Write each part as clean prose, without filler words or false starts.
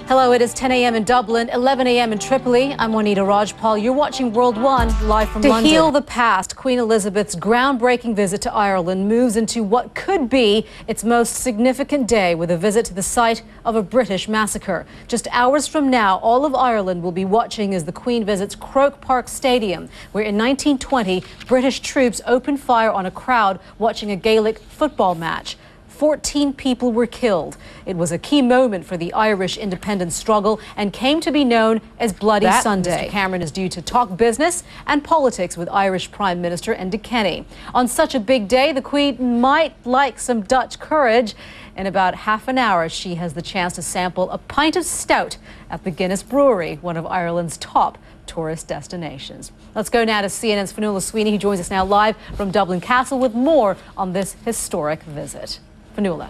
Hello, it is 10 a.m. in Dublin, 11 a.m. in Tripoli. I'm Monita Rajpal. You're watching World One live from London. To heal the past, Queen Elizabeth's groundbreaking visit to Ireland moves into what could be its most significant day with a visit to the site of a British massacre. Just hours from now, all of Ireland will be watching as the Queen visits Croke Park Stadium, where in 1920, British troops opened fire on a crowd watching a Gaelic football match. 14 people were killed. It was a key moment for the Irish independence struggle and came to be known as Bloody Sunday. Mr. Cameron is due to talk business and politics with Irish Prime Minister Enda Kenny. On such a big day, the Queen might like some Dutch courage. In about half an hour, she has the chance to sample a pint of stout at the Guinness Brewery, one of Ireland's top tourist destinations. Let's go now to CNN's Fionnuala Sweeney, who joins us now live from Dublin Castle with more on this historic visit. Fionnuala.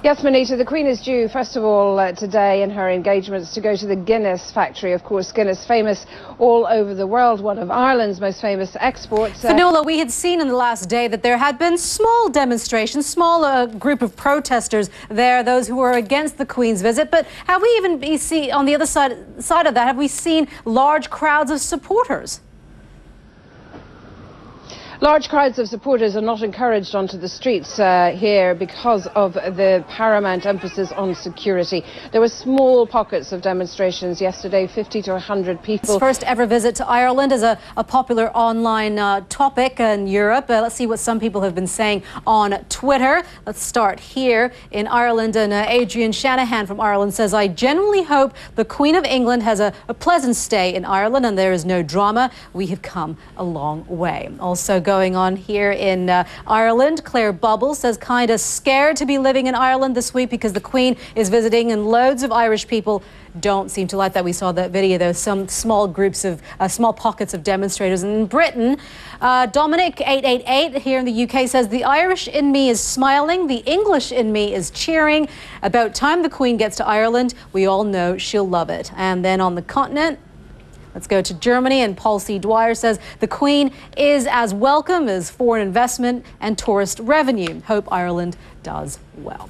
Yes, Monita, the Queen is due, first of all, today in her engagements to go to the Guinness factory. Of course, Guinness famous all over the world, one of Ireland's most famous exports. Fionnuala, we had seen in the last day that there had been small demonstrations, small group of protesters there, those who were against the Queen's visit. But have we even seen, on the other side of that, have we seen large crowds of supporters? Large crowds of supporters are not encouraged onto the streets here because of the paramount emphasis on security. There were small pockets of demonstrations yesterday, 50 to 100 people. His first ever visit to Ireland is a popular online topic in Europe. Let's see what some people have been saying on Twitter. Let's start here in Ireland. And Adrian Shanahan from Ireland says, I genuinely hope the Queen of England has a pleasant stay in Ireland and there is no drama. We have come a long way. Also going on here in Ireland, Claire Bubble says kind of scared to be living in Ireland this week because the Queen is visiting and loads of Irish people don't seem to like that. We saw that video, though, some small groups of small pockets of demonstrators. And in Britain, Dominique 888 here in the UK says the Irish in me is smiling, the English in me is cheering. About time the Queen gets to Ireland, we all know she'll love it. And then on the continent, let's go to Germany, and Paul C. Dwyer says the Queen is as welcome as foreign investment and tourist revenue. Hope Ireland does well.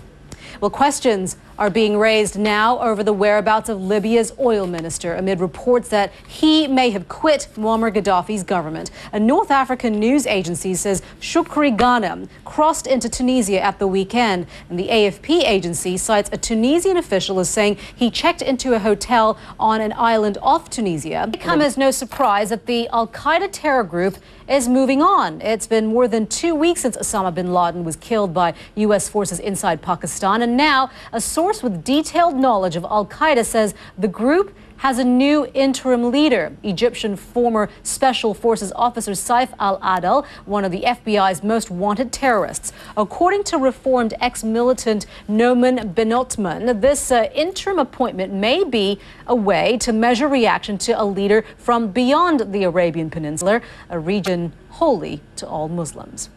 Well, questions are being raised now over the whereabouts of Libya's oil minister amid reports that he may have quit Muammar Gaddafi's government. A North African news agency says Shukri Ghanem crossed into Tunisia at the weekend, and the AFP agency cites a Tunisian official as saying he checked into a hotel on an island off Tunisia. It comes as no surprise that the Al-Qaeda terror group is moving on. It's been more than 2 weeks since Osama bin Laden was killed by U.S. forces inside Pakistan, and now a source with detailed knowledge of Al-Qaeda says the group has a new interim leader, Egyptian former Special Forces officer Saif al-Adel, one of the FBI's most wanted terrorists. According to reformed ex-militant Noman Benotman, this interim appointment may be a way to measure reaction to a leader from beyond the Arabian Peninsula, a region holy to all Muslims.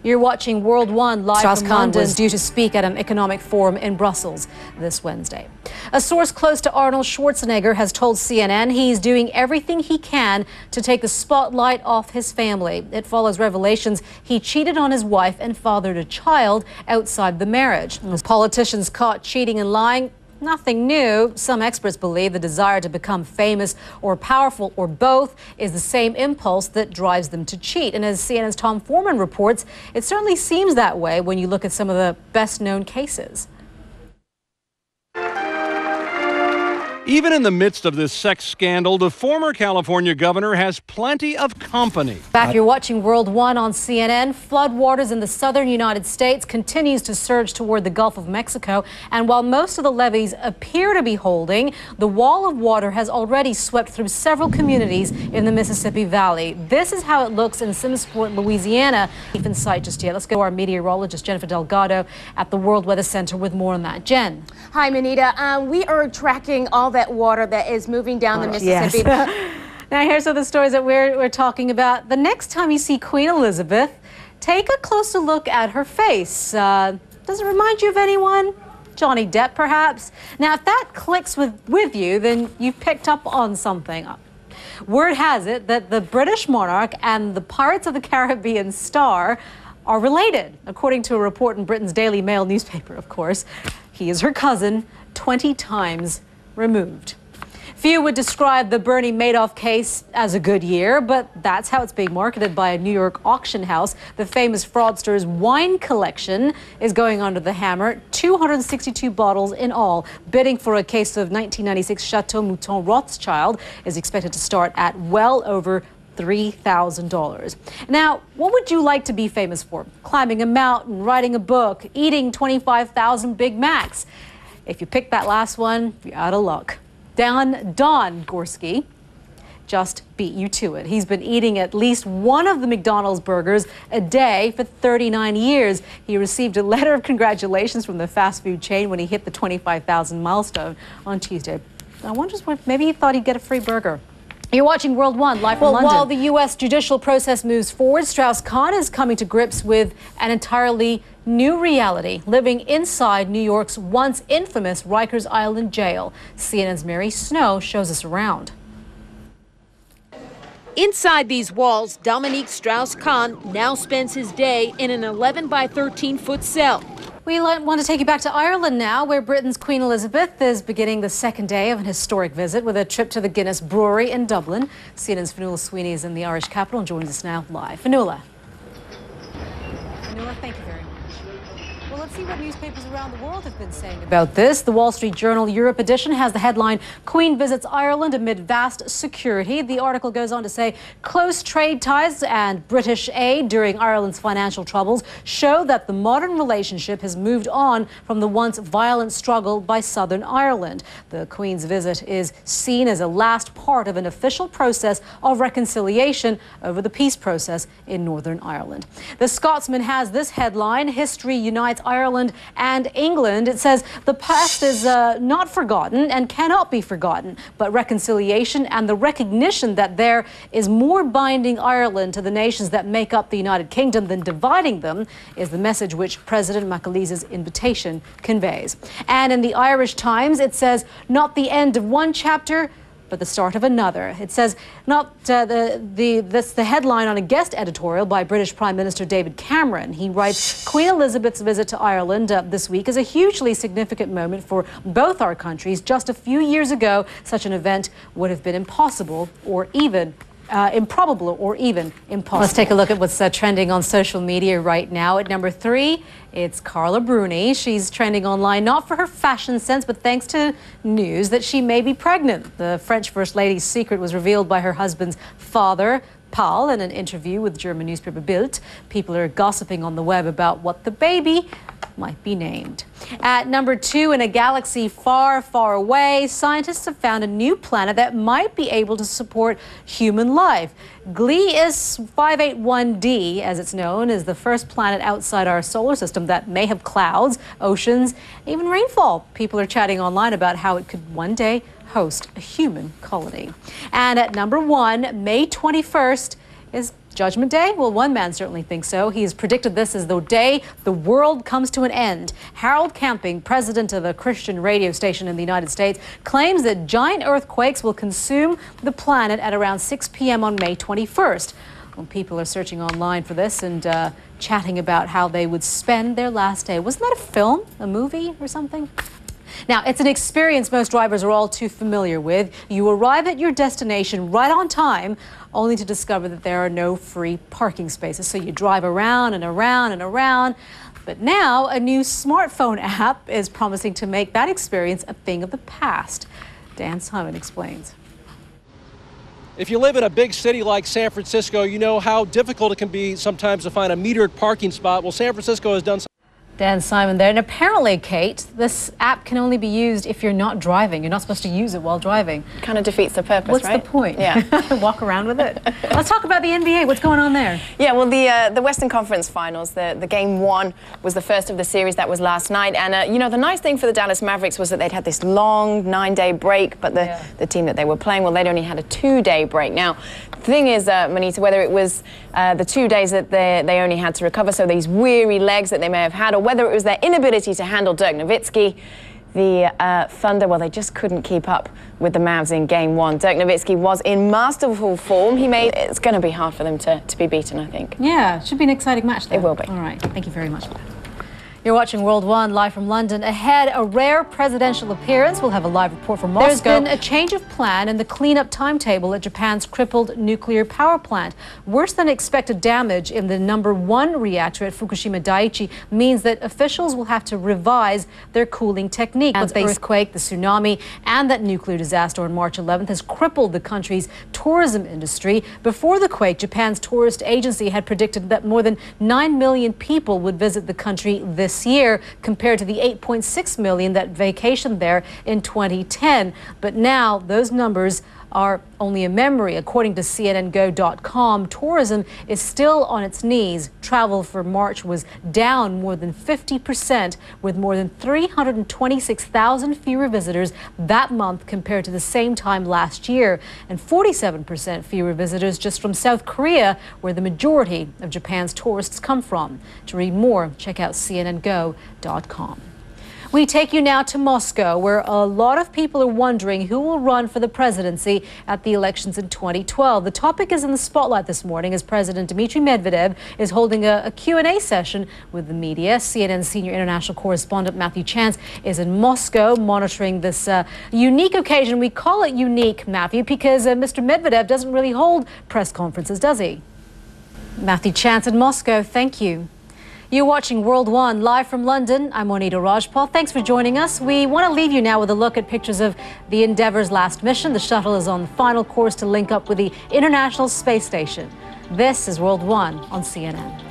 You're watching World One live from London. Was due to speak at an economic forum in Brussels this Wednesday. A source close to Arnold Schwarzenegger has told CNN he's doing everything he can to take the spotlight off his family. It follows revelations he cheated on his wife and fathered a child outside the marriage. As politicians caught cheating and lying, nothing new. Some experts believe the desire to become famous or powerful or both is the same impulse that drives them to cheat. And as CNN's Tom Foreman reports, it certainly seems that way when you look at some of the best-known cases. Even in the midst of this sex scandal, the former California governor has plenty of company. Back, you're watching World One on CNN. Floodwaters in the southern United States continues to surge toward the Gulf of Mexico. And while most of the levees appear to be holding, the wall of water has already swept through several communities in the Mississippi Valley. This is how it looks in Simmsport, Louisiana. Safe in sight just yet. Let's go to our meteorologist, Jennifer Delgado, at the World Weather Center with more on that. Jen. Hi, Monita. We are tracking all that water that is moving down the Mississippi. Yes. Now, here's some of the stories that we're talking about. The next time you see Queen Elizabeth, take a closer look at her face. Does it remind you of anyone? Johnny Depp, perhaps? Now, if that clicks with you, then you've picked up on something. Word has it that the British monarch and the Pirates of the Caribbean star are related, according to a report in Britain's Daily Mail newspaper, of course. He is her cousin, 20 times removed. Few would describe the Bernie Madoff case as a good year, but that's how it's being marketed by a New York auction house. The famous fraudster's wine collection is going under the hammer, 262 bottles in all. Bidding for a case of 1996 Chateau Mouton Rothschild is expected to start at well over $3,000. Now, what would you like to be famous for? Climbing a mountain, writing a book, eating 25,000 Big Macs? If you pick that last one, you're out of luck. Don Gorski just beat you to it. He's been eating at least one of the McDonald's burgers a day for 39 years. He received a letter of congratulations from the fast food chain when he hit the 25,000 milestone on Tuesday. I wonder if maybe he thought he'd get a free burger. You're watching World One, live from London. While the U.S. judicial process moves forward, Strauss-Kahn is coming to grips with an entirely new reality, living inside New York's once infamous Rikers Island jail. CNN's Mary Snow shows us around. Inside these walls, Dominique Strauss-Kahn now spends his day in an 11 by 13-foot cell. We want to take you back to Ireland now, where Britain's Queen Elizabeth is beginning the second day of an historic visit with a trip to the Guinness Brewery in Dublin. CNN's Fionnuala Sweeney is in the Irish capital and joins us now live. Fionnuala, thank you very much. Well, let's see what newspapers around the world have been saying about this. The Wall Street Journal Europe edition has the headline, Queen visits Ireland amid vast security. The article goes on to say close trade ties and British aid during Ireland's financial troubles show that the modern relationship has moved on from the once violent struggle by Southern Ireland. The Queen's visit is seen as a last part of an official process of reconciliation over the peace process in Northern Ireland. The Scotsman has this headline, History Unites Ireland and England. It says the past is not forgotten and cannot be forgotten, but reconciliation and the recognition that there is more binding Ireland to the nations that make up the United Kingdom than dividing them is the message which President Macalise's invitation conveys. And in the Irish Times, it says not the end of one chapter, but the start of another. It says that's the headline on a guest editorial by British Prime Minister David Cameron. He writes, Queen Elizabeth's visit to Ireland this week is a hugely significant moment for both our countries. Just a few years ago, such an event would have been impossible or even improbable or even impossible. Let's take a look at what's trending on social media right now. At number 3, it's Carla Bruni. She's trending online not for her fashion sense, but thanks to news that she may be pregnant. The French First Lady's secret was revealed by her husband's father, Paul, in an interview with German newspaper Bild. People are gossiping on the web about what the baby might be named. At number 2, in a galaxy far, far away, scientists have found a new planet that might be able to support human life. Gliese 581d, as it's known, is the first planet outside our solar system that may have clouds, oceans, even rainfall. People are chatting online about how it could one day host a human colony. And at number 1, May 21st is Judgment Day? Well, one man certainly thinks so. He's predicted this as the day the world comes to an end. Harold Camping, president of a Christian radio station in the United States, claims that giant earthquakes will consume the planet at around 6 p.m. on May 21st. Well, people are searching online for this and chatting about how they would spend their last day. Wasn't that a film, a movie or something? Now, it's an experience most drivers are all too familiar with. You arrive at your destination right on time, only to discover that there are no free parking spaces. So you drive around and around and around. But now, a new smartphone app is promising to make that experience a thing of the past. Dan Simon explains. If you live in a big city like San Francisco, you know how difficult it can be sometimes to find a metered parking spot. Well, San Francisco has done something. Dan Simon there. And apparently, Kate, this app can only be used if you're not driving. You're not supposed to use it while driving. Kind of defeats the purpose, What's right? What's the point? Yeah. Walk around with it. Let's talk about the NBA. What's going on there? Yeah, well, the Western Conference Finals, the Game 1 was the first of the series. That was last night. And, you know, the nice thing for the Dallas Mavericks was that they'd had this long 9-day break, but the team that they were playing, well, they'd only had a 2-day break. Now, the thing is, Monita, whether it was the 2 days that they only had to recover, so these weary legs that they may have had, or whether it was their inability to handle Dirk Nowitzki, the Thunder, well, they just couldn't keep up with the Mavs in Game 1. Dirk Nowitzki was in masterful form. It's going to be hard for them to be beaten, I think. Yeah, it should be an exciting match, though. It will be. All right, thank you very much for that. You're watching World One live from London. Ahead, a rare presidential appearance. We'll have a live report from Moscow. There's been a change of plan in the cleanup timetable at Japan's crippled nuclear power plant. Worse than expected damage in the #1 reactor at Fukushima Daiichi means that officials will have to revise their cooling technique. The earthquake, the tsunami, and that nuclear disaster on March 11th has crippled the country's tourism industry. Before the quake, Japan's tourist agency had predicted that more than 9 million people would visit the country this year, compared to the 8.6 million that vacationed there in 2010. But now those numbers are only a memory. According to CNNGo.com, tourism is still on its knees. Travel for March was down more than 50%, with more than 326,000 fewer visitors that month compared to the same time last year, and 47% fewer visitors just from South Korea, where the majority of Japan's tourists come from. To read more, check out CNNGo.com. We take you now to Moscow, where a lot of people are wondering who will run for the presidency at the elections in 2012. The topic is in the spotlight this morning as President Dmitry Medvedev is holding a Q&A session with the media. CNN senior international correspondent Matthew Chance is in Moscow monitoring this unique occasion. We call it unique, Matthew, because Mr. Medvedev doesn't really hold press conferences, does he? Matthew Chance in Moscow, thank you. You're watching World One live from London. I'm Monita Rajpal. Thanks for joining us. We want to leave you now with a look at pictures of the Endeavour's last mission. The shuttle is on the final course to link up with the International Space Station. This is World One on CNN.